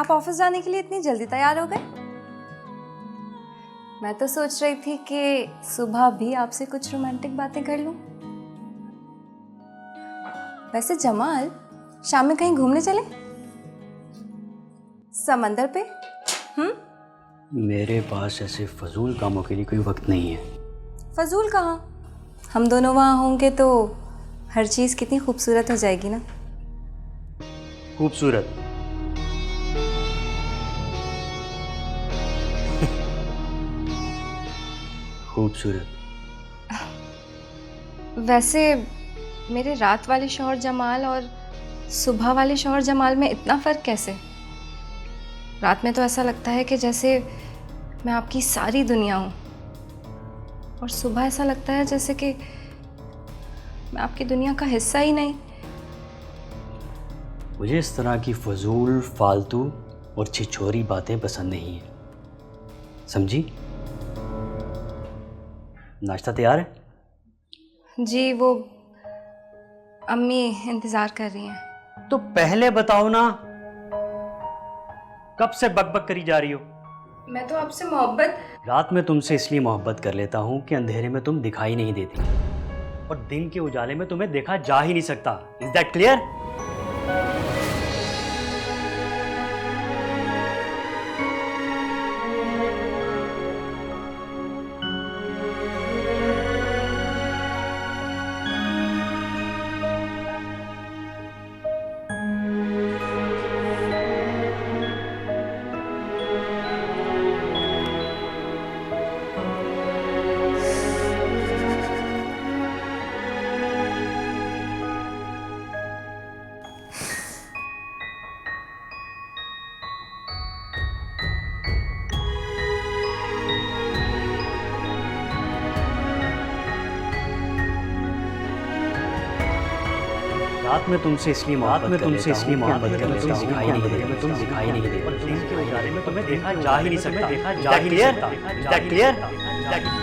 आप ऑफिस जाने के लिए इतनी जल्दी तैयार हो गए? मैं तो सोच रही थी कि सुबह भी आपसे कुछ रोमांटिक बातें कर लूं। वैसे जमाल, शाम में कहीं घूमने चले? समंदर पे? मेरे पास ऐसे फजूल कामों के लिए कोई वक्त नहीं है। फजूल कहाँ? हम दोनों वहाँ होंगे तो हर चीज़ कितनी खूबसूरत हो जाएगी ना। खूबसूरत? खूबसूरत? वैसे मेरे रात वाले शौहर जमाल और सुबह वाले शौहर जमाल में इतना फ़र्क कैसे? रात में तो ऐसा लगता है कि जैसे मैं आपकी सारी दुनिया हूँ, और सुबह ऐसा लगता है जैसे कि मैं आपकी दुनिया का हिस्सा ही नहीं। मुझे इस तरह की फजूल, फालतू और छिछोरी बातें पसंद नहीं है, समझी? नाश्ता तैयार है? जी, वो अम्मी इंतज़ार कर रही हैं। तो पहले बताओ ना, कब से बकबक करी जा रही हो? मैं तो आपसे मोहब्बत। रात में तुमसे इसलिए मोहब्बत कर लेता हूँ कि अंधेरे में तुम दिखाई नहीं देती और दिन के उजाले में तुम्हें देखा जा ही नहीं सकता। Is that clear? रात में तुमसे इसलिए मोहब्बत कर लेता हूँ दिखाई नहीं देती, तुम दिखाई नहीं देती और दिन के उजाले में तुम्हें देखा जा ही नहीं सकता। देखा जा ही नहीं सकता। Is that clear?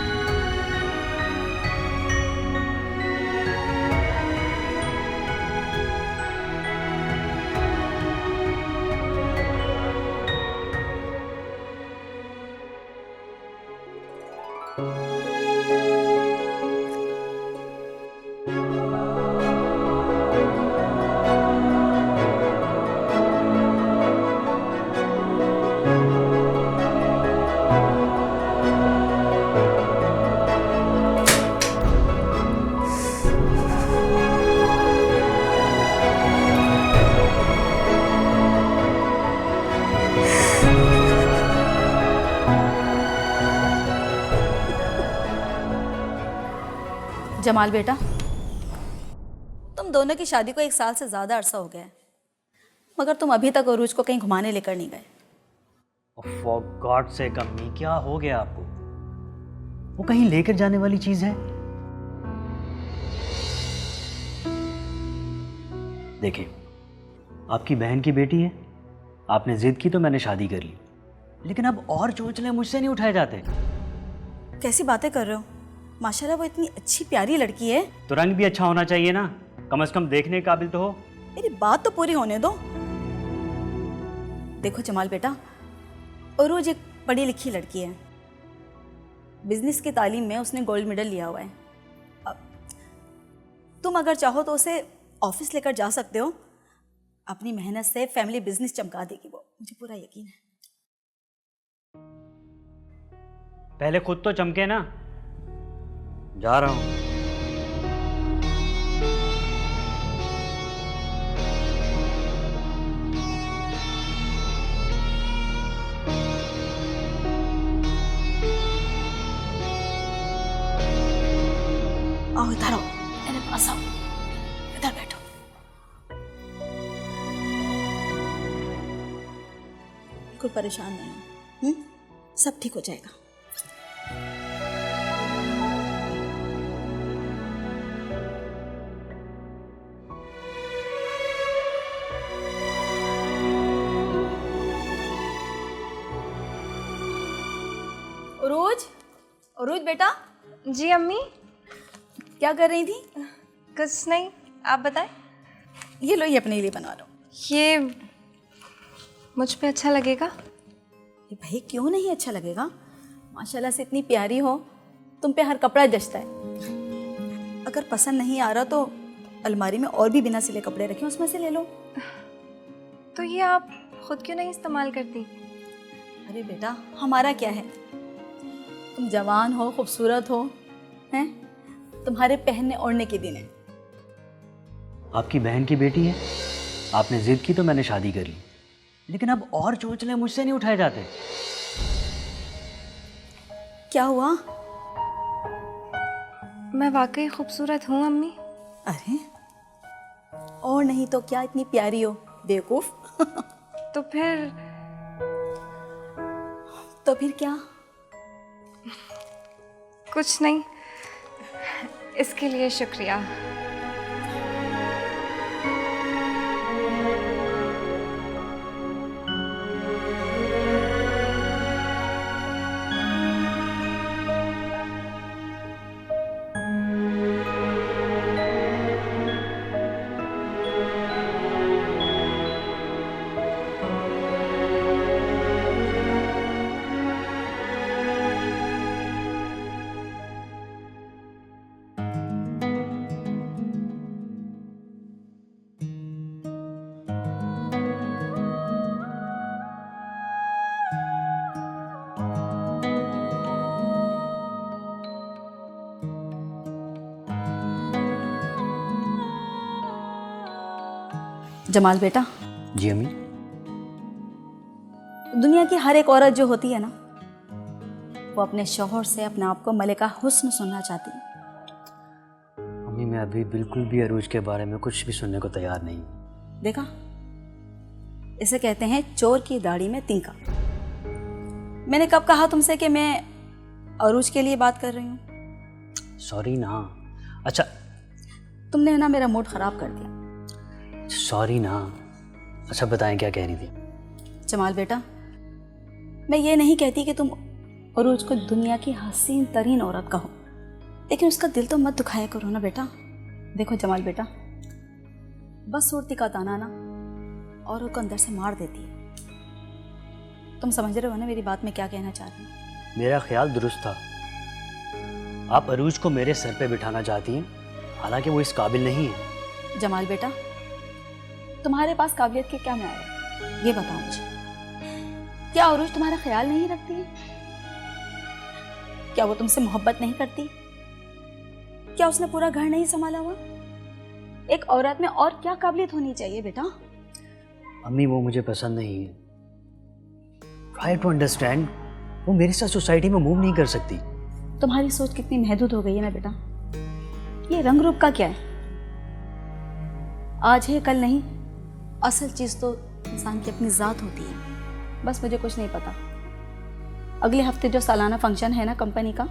जमाल बेटा, तुम दोनों की शादी को 1 साल से ज़्यादा अरसा हो गया है, मगर तुम अभी तक अरूज को कहीं घुमाने लेकर नहीं गए। फॉर गॉड सेक अम्मी, क्या हो गया आपको? वो कहीं लेकर जाने वाली चीज है? देखिए, आपकी बहन की बेटी है, आपने जिद की तो मैंने शादी कर ली, लेकिन अब और चोंचले मुझसे नहीं उठाए जाते। कैसी बातें कर रहे हो? माशाल्लाह वो इतनी अच्छी प्यारी लड़की है। तो रंग भी अच्छा होना चाहिए ना, कम से कम देखने के काबिल तो हो। मेरी बात तो पूरी होने दो। देखो जमाल बेटा, अरूज एक पढ़ी लिखी लड़की है, बिजनेस की तालीम में उसने गोल्ड मेडल लिया हुआ है। अब तुम अगर चाहो तो उसे ऑफिस लेकर जा सकते हो, अपनी मेहनत से फैमिली बिजनेस चमका देगी वो, मुझे पूरा यकीन है। पहले खुद तो चमके ना। जा रहा हूं। आओ इधर आओ, मेरे पास आओ, इधर बैठो। बिल्कुल परेशान नहीं हो, सब ठीक हो जाएगा। रोज, रोज बेटा। जी अम्मी। क्या कर रही थी? कुछ नहीं, आप बताएं। ये लो, ये अपने लिए बना लो। ये मुझ पे अच्छा लगेगा? ये भाई क्यों नहीं अच्छा लगेगा? माशाल्लाह से इतनी प्यारी हो, तुम पे हर कपड़ा जचता है। अगर पसंद नहीं आ रहा तो अलमारी में और भी बिना सिले कपड़े रखे, उसमें से ले लो। तो ये आप खुद क्यों नहीं इस्तेमाल करती? अरे बेटा, हमारा क्या है? तुम जवान हो, खूबसूरत हो, हैं? तुम्हारे पहनने ओढ़ने के दिन है। आपकी बहन की बेटी है, आपने जिद की तो मैंने शादी कर ली, लेकिन अब और चोंचले मुझसे नहीं उठाए जाते। क्या हुआ? मैं वाकई खूबसूरत हूँ अम्मी। अरे और नहीं तो क्या, इतनी प्यारी हो, बेवकूफ। तो फिर क्या? कुछ नहीं, इसके लिए शुक्रिया। जमाल बेटा, जी अम्मी। दुनिया की हर एक औरत जो होती है ना, वो अपने शौहर से अपने आप को मलिका हुस्न सुनना चाहती है। अम्मी मैं अभी बिल्कुल भी अरूज के बारे में कुछ भी सुनने को तैयार नहीं हूँ। देखा, इसे कहते हैं चोर की दाढ़ी में तिनका। मैंने कब कहा तुमसे कि मैं अरूज के लिए बात कर रही हूँ? सॉरी ना। अच्छा तुमने ना मेरा मूड खराब कर दिया। सॉरी ना। अच्छा बताएं क्या कह रही थी? जमाल बेटा, मैं ये नहीं कहती कि तुम अरूज को दुनिया की हसीन तरीन औरत कहो, लेकिन उसका दिल तो मत दुखाया करो ना बेटा। देखो जमाल बेटा, बस सूरती का ताना ना औरत को अंदर से मार देती है। तुम समझ रहे हो ना मेरी बात में क्या कहना चाह रही हूँ? मेरा ख्याल दुरुस्त था। आप अरूज को मेरे सर पे बिठाना चाहती हैं, हालांकि वो इस काबिल नहीं है। जमाल बेटा, तुम्हारे पास काबिलियत के क्या मैार है, ये बताओ मुझे। क्या अरूज तुम्हारा ख्याल नहीं रखती है? क्या वो तुमसे मोहब्बत नहीं करती? क्या उसने पूरा घर नहीं संभाला हुआ? एक औरत में और क्या काबिलियत होनी चाहिए बेटा? अम्मी वो मुझे पसंद नहीं है। Try to understand. वो मेरे साथ सोसाइटी में मूव नहीं कर सकती। तुम्हारी सोच कितनी महदूद हो गई है ना बेटा। ये रंग रूप का क्या है? आज है कल नहीं। असल चीज तो इंसान की अपनी जात होती है। बस मुझे कुछ नहीं पता। अगले हफ्ते जो सालाना फंक्शन है ना कंपनी का,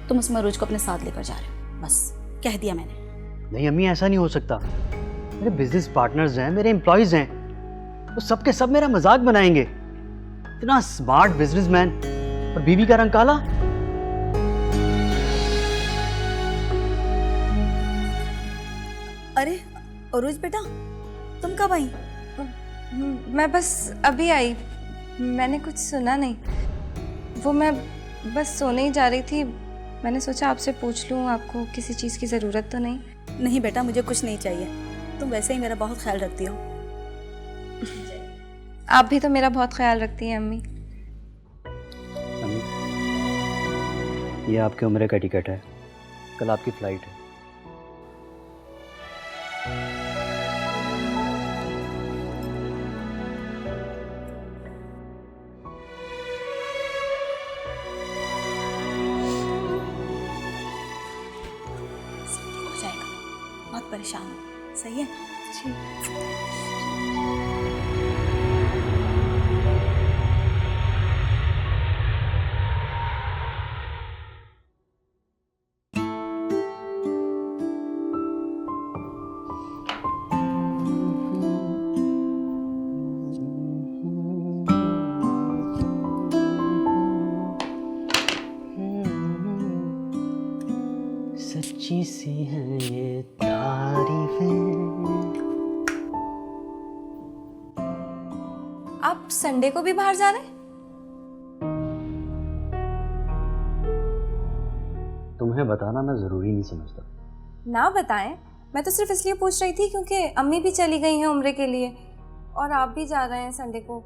तुम उसमें अरूज को अपने साथ लेकर जा रहे हो। बस कह दिया मैंने। नहीं अम्मी ऐसा नहीं हो सकता। मेरे बिजनेस पार्टनर्स हैं, मेरे एम्प्लॉयज हैं, वो सब के सब मेरा मजाक बनाएंगे। इतना स्मार्ट बिजनेसमैन और बीवी का रंग काला। अरे अरूज बेटा, तुम कब आई? मैं बस अभी आई, मैंने कुछ सुना नहीं। वो मैं बस सोने ही जा रही थी। मैंने सोचा आपसे पूछ लूँ, आपको किसी चीज़ की ज़रूरत तो नहीं? नहीं बेटा, मुझे कुछ नहीं चाहिए। तुम वैसे ही मेरा बहुत ख्याल रखती हो। आप भी तो मेरा बहुत ख्याल रखती हैं अम्मी। अम्मी ये आपके उम्र का टिकट है, कल आपकी फ्लाइट है। हो जाएगा, बहुत परेशान हो। सही है? सच्ची सी है ये तारीफें। संडे को भी बाहर जा रहे हैं? तुम्हें बताना मैं ज़रूरी नहीं समझता। ना बताएं, मैं तो सिर्फ इसलिए पूछ रही थी क्योंकि अम्मी भी चली गई हैं उम्रे के लिए और आप भी जा रहे हैं संडे को।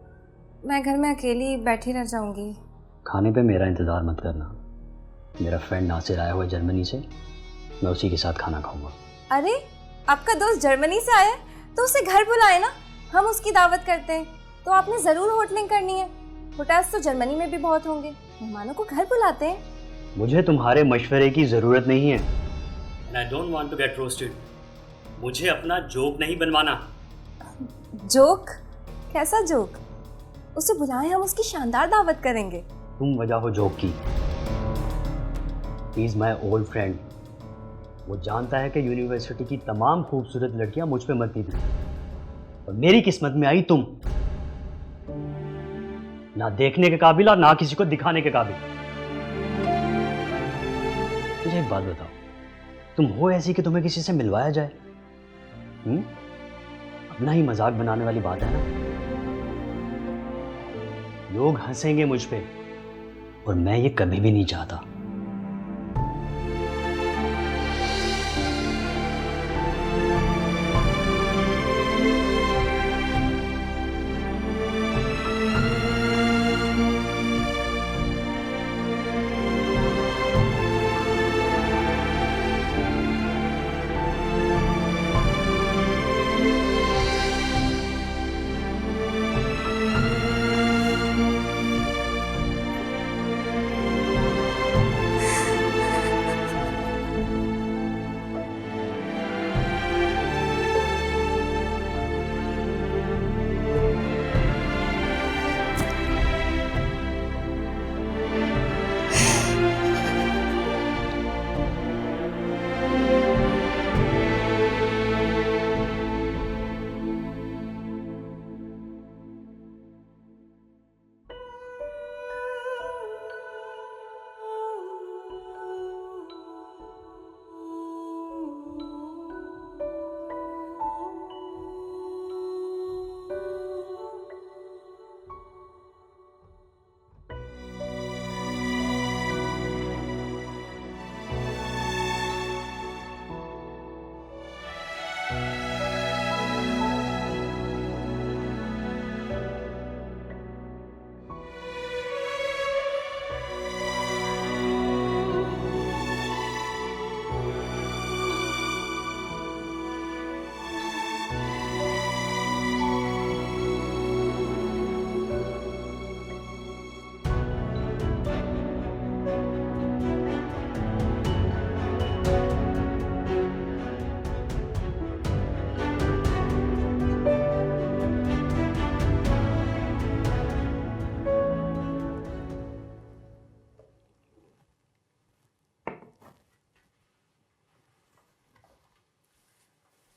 मैं घर में अकेली बैठी रह जाऊंगी। खाने पे मेरा इंतज़ार मत करना। मेरा फ्रेंड नासिर आया हुआ है जर्मनी से, मैं उसी के साथ खाना खाऊंगा। अरे आपका दोस्त जर्मनी से आया है तो उसे घर बुलाए ना, हम उसकी दावत करते हैं। तो आपने ज़रूर होटलिंग करनी है। होटल्स तो जर्मनी में भी बहुत होंगे, मेहमानों को घर बुलाते हैं। मुझे तुम्हारे मशवरे की ज़रूरत नहीं है। And I don't want to get roasted. मुझे अपना जोक नहीं बनवाना। जोक? कैसा जोक? उसे बुलाएं, हम उसकी शानदार दावत करेंगे। तुम वजह हो जोक की। He is my old friend. वो जानता है कि यूनिवर्सिटी की तमाम खूबसूरत लड़कियां मुझ पे मरती थी और मेरी किस्मत में आई तुम। ना देखने के काबिल और ना किसी को दिखाने के काबिल। मुझे एक बात बताओ, तुम हो ऐसी कि तुम्हें किसी से मिलवाया जाए? अपना ही मजाक बनाने वाली बात है ना। लोग हंसेंगे मुझ पे और मैं ये कभी भी नहीं चाहता।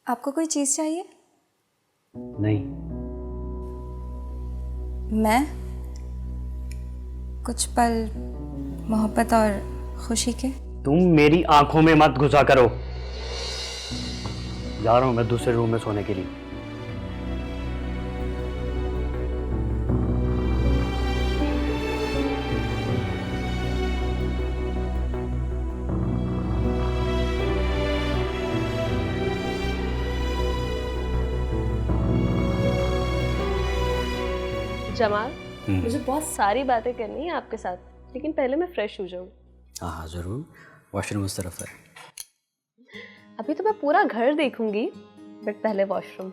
आपको कोई चीज़ चाहिए? नहीं। मैं कुछ पल मोहब्बत और खुशी के। तुम मेरी आंखों में मत घुसा करो। जा रहा हूं मैं दूसरे रूम में सोने के लिए। जमाल, मुझे बहुत सारी बातें करनी है आपके साथ, लेकिन पहले मैं फ्रेश हो जाऊँ। हाँ हाँ ज़रूर, वॉशरूम उस तरफ है। अभी तो मैं पूरा घर देखूंगी, बट पहले वॉशरूम।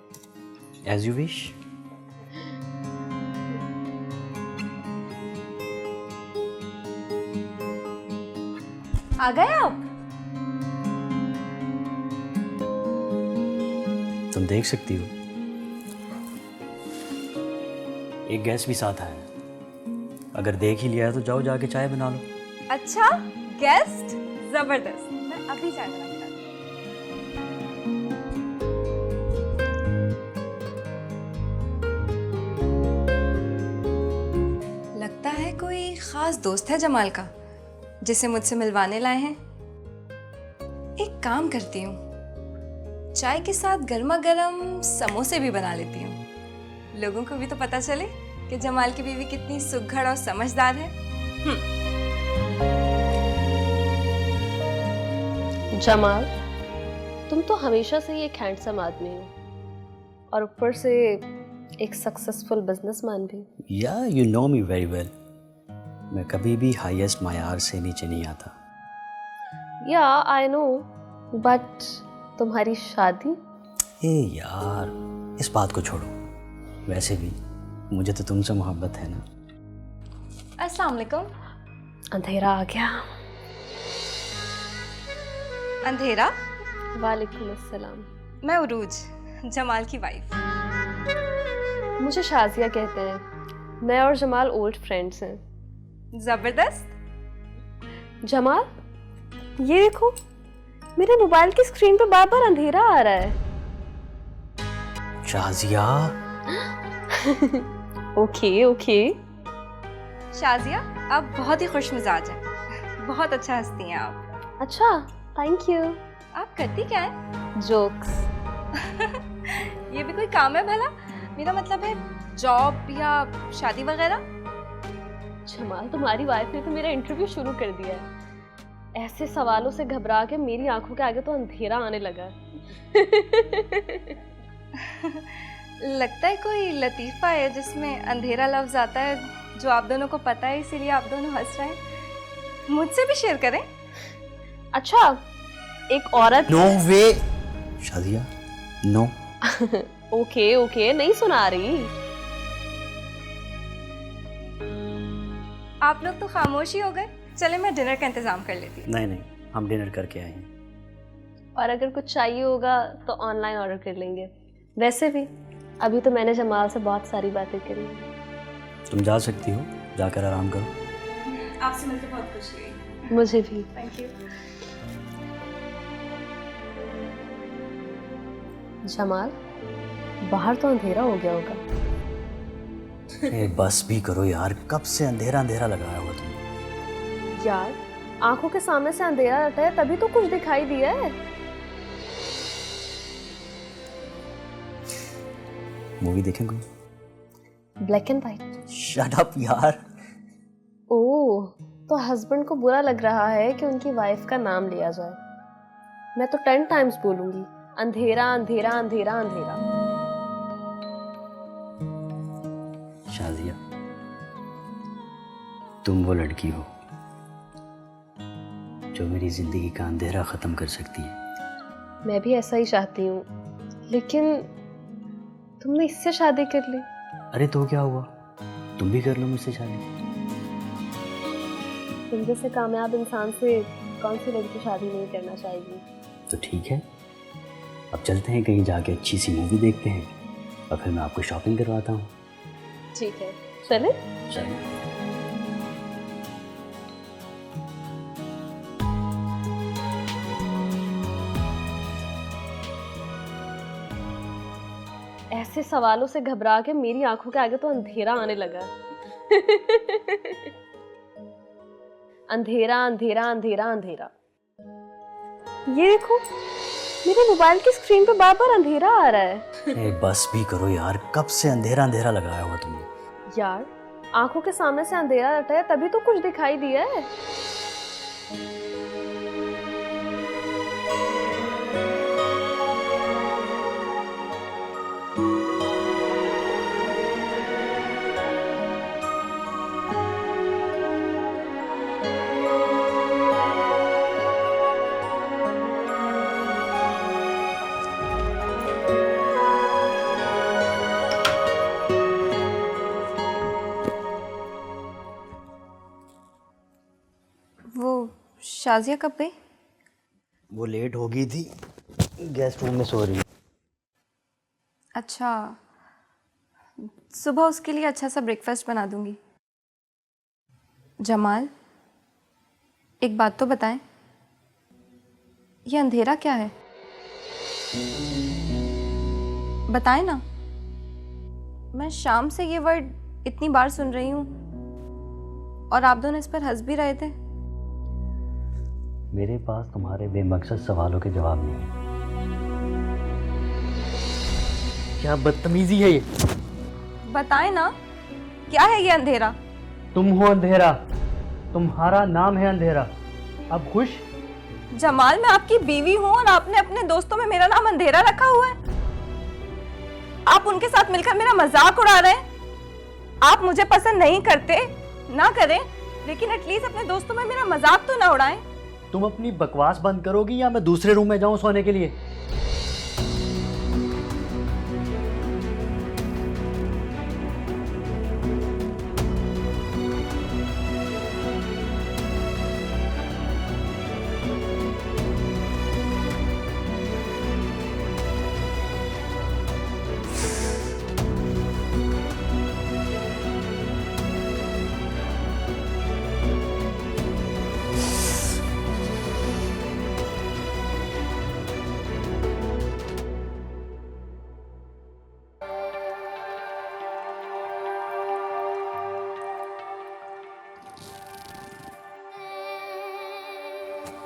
As you wish. आ गए आप? तुम देख सकती हो, एक गेस्ट भी साथ आया है। अगर देख ही लिया है तो जाओ जाके चाय बना लो। अच्छा, गेस्ट? जबरदस्त, मैं अभी चाय बना के लाती हूं। लगता है कोई खास दोस्त है जमाल का जिसे मुझसे मिलवाने लाए हैं। एक काम करती हूँ, चाय के साथ गर्मा गर्म समोसे भी बना लेती हूँ, लोगों को भी तो पता चले कि जमाल की बीवी कितनी सुघड़ और समझदार है। जमाल, तुम तो हमेशा से ही एक हैंडसम आदमी हो और ऊपर से एक सक्सेसफुल बिजनेसमैन भी। या you know me very well. मैं कभी भी हाईएस्ट मायार से नीचे नहीं आता। या आई नो, बट तुम्हारी शादी? ए यार, इस बात को छोड़ो। वैसे भी मुझे तो तुमसे मोहब्बत है ना। अस्सलाम वालेकुम। अंधेरा आ गया। अंधेरा? वालेकुम अस्सलाम। मैं उरूज, जमाल की वाइफ। मुझे शाजिया कहते हैं। मैं और जमाल ओल्ड फ्रेंड्स हैं। जबरदस्त। जमाल, ये देखो, मेरे मोबाइल की स्क्रीन पे बार बार अंधेरा आ रहा है। शाजिया। Okay okay. शाजिया, आप बहुत ही खुश मिजाज हैं। बहुत अच्छा हंसती हैं आप। अच्छा, थैंक यू। आप करती क्या है? जोक्स। ये भी कोई काम है भला? मेरा मतलब है जॉब या शादी वगैरह। जमाल, तुम्हारी वाइफ ने तो मेरा इंटरव्यू शुरू कर दिया है। ऐसे सवालों से घबरा के मेरी आंखों के आगे तो अंधेरा आने लगा। लगता है कोई लतीफ़ा है जिसमें अंधेरा लफ्ज आता है, जो आप दोनों को पता है, इसीलिए आप दोनों हंस रहे हैं। मुझसे भी शेयर करें। अच्छा, एक औरत। नो वे। शाजिया, नो। ओके ओके, नहीं सुना रही। आप लोग तो खामोश ही हो गए। चले, मैं डिनर का इंतजाम कर लेती हूँ। नहीं नहीं, हम डिनर करके आए हैं। और अगर कुछ चाहिए होगा तो ऑनलाइन ऑर्डर कर लेंगे। वैसे भी अभी तो मैंने जमाल से बहुत सारी बातें करी। तुम जा सकती हो, जाकर आराम करो। आपसे मिलकर बहुत खुशी हुई। मुझे भी। Thank you. जमाल, बाहर तो अंधेरा हो गया होगा। बस भी करो यार, कब से अंधेरा अंधेरा लगाया हुआ तुमने। यार, आंखों के सामने से अंधेरा रहता है तभी तो कुछ दिखाई दिया है। मूवी देखें कोई? Black and white. Shut up यार। ओह, तो हस्बैंड को बुरा लग रहा है कि उनकी वाइफ का नाम लिया जाए। मैं तो 10 टाइम्स बोलूंगी, अंधेरा अंधेरा अंधेरा अंधेरा। शाजिया, तुम वो लड़की हो जो मेरी जिंदगी का अंधेरा खत्म कर सकती है। मैं भी ऐसा ही चाहती हूँ, लेकिन तुमने इससे शादी कर ली। अरे तो क्या हुआ, तुम भी कर लो मुझसे शादी। तुम जैसे कामयाब इंसान से कौन सी लड़की शादी नहीं करना चाहेगी। तो ठीक है, अब चलते हैं कहीं जाके अच्छी सी मूवी देखते हैं और फिर मैं आपको शॉपिंग करवाता हूँ। ठीक है, चले। चलिए। ऐसे सवालों से घबरा के मेरी आंखों के आगे तो अंधेरा आने लगा। अंधेरा अंधेरा अंधेरा अंधेरा। ये देखो, मेरे मोबाइल की स्क्रीन पे बार बार अंधेरा आ रहा है। बस भी करो यार, कब से अंधेरा अंधेरा लगाया हुआ तुमने। यार, आंखों के सामने से अंधेरा रहता है तभी तो कुछ दिखाई दिया है। शाजिया कब गई? वो लेट हो गई थी, गेस्ट रूम में सो रही है। अच्छा, सुबह उसके लिए अच्छा सा ब्रेकफास्ट बना दूंगी। जमाल, एक बात तो बताएं, ये अंधेरा क्या है? बताएं ना। मैं शाम से ये वर्ड इतनी बार सुन रही हूँ और आप दोनों इस पर हंस भी रहे थे। मेरे पास तुम्हारे बेमकसद सवालों के जवाब नहीं है। क्या बदतमीजी है ये? बताएं ना। क्या है ये अंधेरा? तुम हो अंधेरा, तुम्हारा नाम है अंधेरा। अब खुश? जमाल, मैं आपकी बीवी हूँ और आपने अपने दोस्तों में मेरा नाम अंधेरा रखा हुआ है। आप उनके साथ मिलकर मेरा मजाक उड़ा रहे हैं। आप मुझे पसंद नहीं करते, ना करें, लेकिन एटलीस्ट अपने दोस्तों में मेरा मजाक तो ना उड़ाएं। तुम अपनी बकवास बंद करोगी या मैं दूसरे रूम में जाऊं सोने के लिए?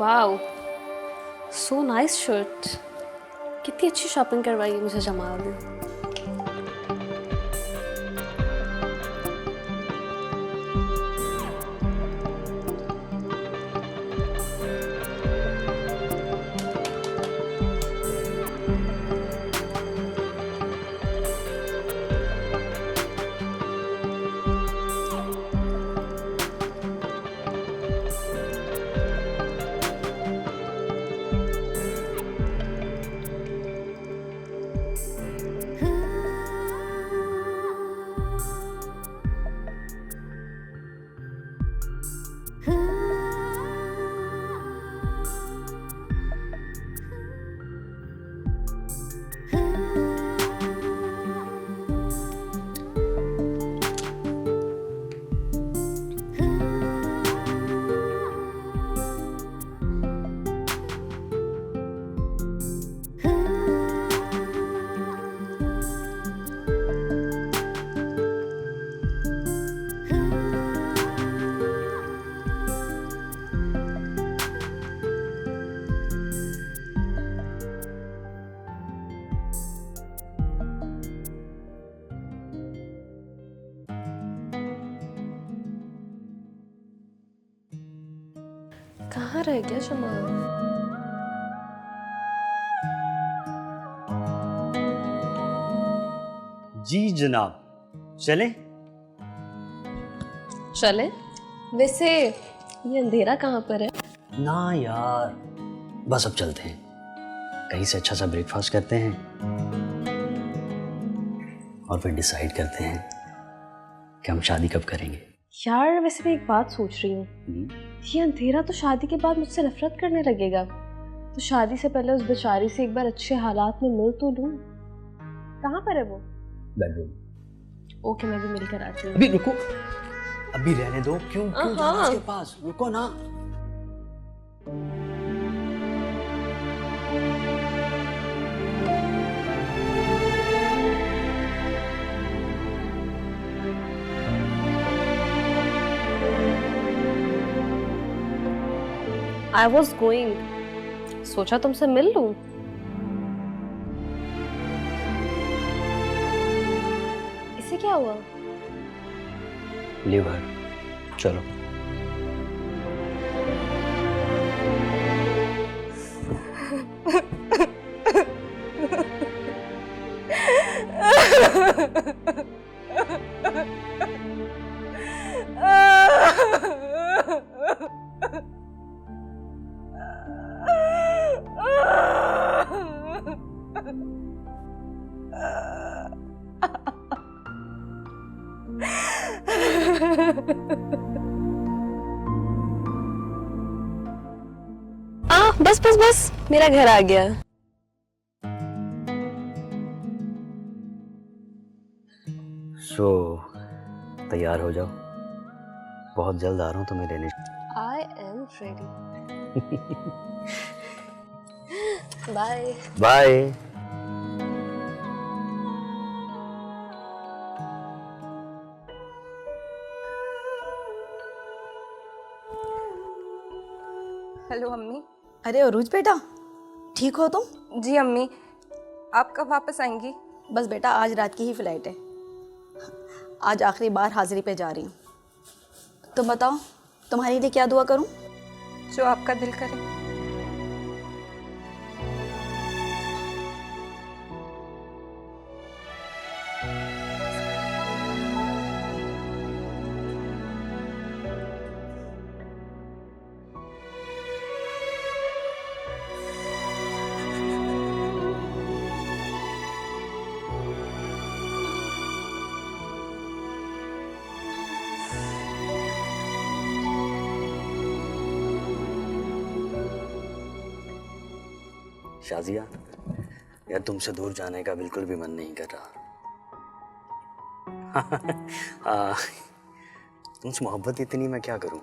Wow, so nice shirt. कितनी अच्छी शॉपिंग करवाई है मुझे जमाल ने। कहाँ रह गया जमाल? जी जनाब, चले? चले? वैसे ये अंधेरा कहाँ पर है? ना यार, बस अब चलते हैं। कहीं से अच्छा सा ब्रेकफास्ट करते हैं और फिर डिसाइड करते हैं कि हम शादी कब करेंगे। यार वैसे मैं एक बात सोच रही हूँ, ये अंधेरा तो शादी के बाद मुझसे नफरत करने लगेगा, तो शादी से पहले उस बेचारी से एक बार अच्छे हालात में मिल तो लूँ। कहाँ पर है वो? बेडरूम। ओके, मैं भी मिलकर आती हूँ। अभी रुको, अभी रहने दो। क्यों जाना उसके पास? रुको ना। I was going, सोचा तुमसे मिल लूं। इसे क्या हुआ? लिवर। चलो। बस बस बस, मेरा घर आ गया। तैयार हो जाओ, बहुत जल्द आ रहा हूँ तुम्हें लेने। I am ready. Bye bye. Hello अम्मी। अरे अरूज बेटा, ठीक हो तुम? जी अम्मी, आप कब वापस आएंगी? बस बेटा, आज रात की ही फ्लाइट है। आज आखिरी बार हाजिरी पे जा रही हूँ। तुम बताओ, तुम्हारे लिए क्या दुआ करूँ? जो आपका दिल करे। शाजिया, यार तुमसे दूर जाने का बिल्कुल भी मन नहीं कर रहा। तुमसे मोहब्बत इतनी मैं क्या करूं?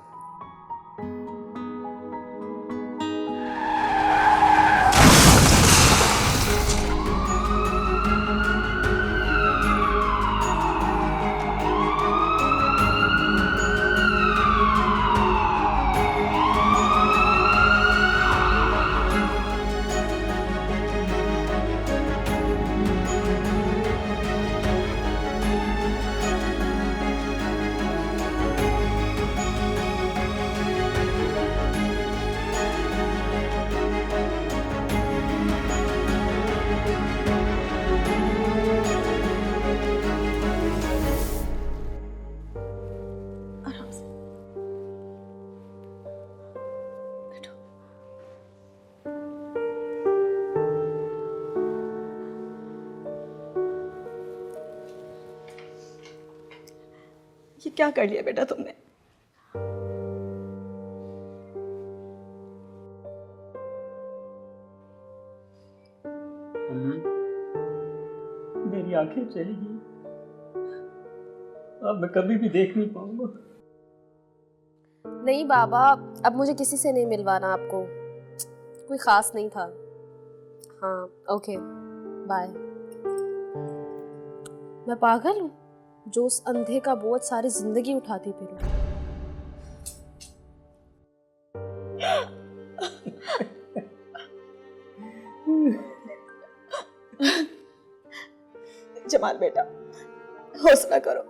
आराम से बैठो। ये क्या कर लिया बेटा तुमने? मेरी आंखें चली गई, अब मैं कभी भी देख नहीं पाऊंगा। नहीं बाबा, अब मुझे किसी से नहीं मिलवाना आपको, कोई ख़ास नहीं था। हाँ ओके बाय। मैं पागल हूँ जो उस अंधे का बोझ सारी जिंदगी उठाती फिरूं। जमाल बेटा, हौसला करो,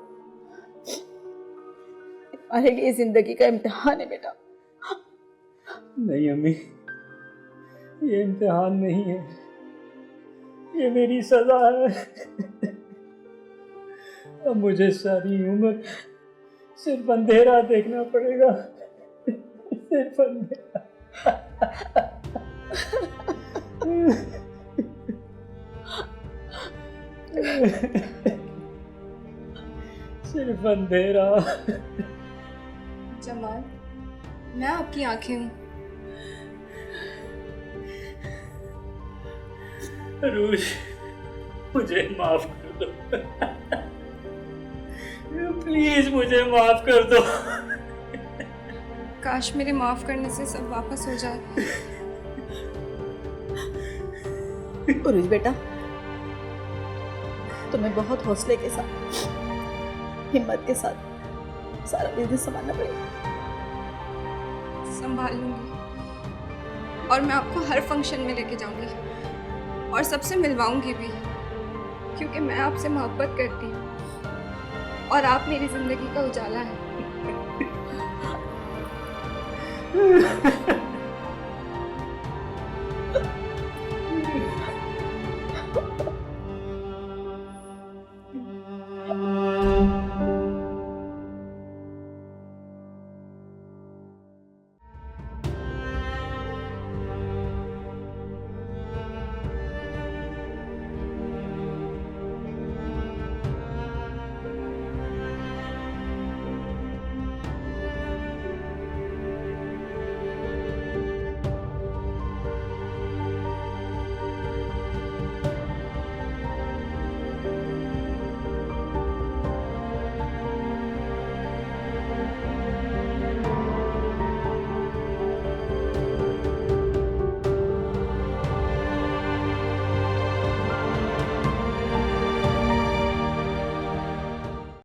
तुम्हारे लिए जिंदगी का इम्तिहान है बेटा। नहीं अम्मी, ये इम्तिहान नहीं है, ये मेरी सजा है। अब मुझे सारी उम्र सिर्फ अंधेरा देखना पड़ेगा, सिर्फ अंधेरा। सिर्फ अंधेरा। जमाल, मैं आपकी आंखें हूँ। रूज, मुझे माफ कर दो, प्लीज मुझे माफ कर दो। काश मेरे माफ करने से सब वापस हो जाए। उरुज बेटा, तुम्हें बहुत हौसले के साथ, हिम्मत के साथ सारा बिजनेस संभालना पड़ेगा। संभाल लूंगी और मैं आपको हर फंक्शन में लेके जाऊंगी और सबसे मिलवाऊंगी भी, क्योंकि मैं आपसे मोहब्बत करती हूँ और आप मेरी जिंदगी का उजाला है।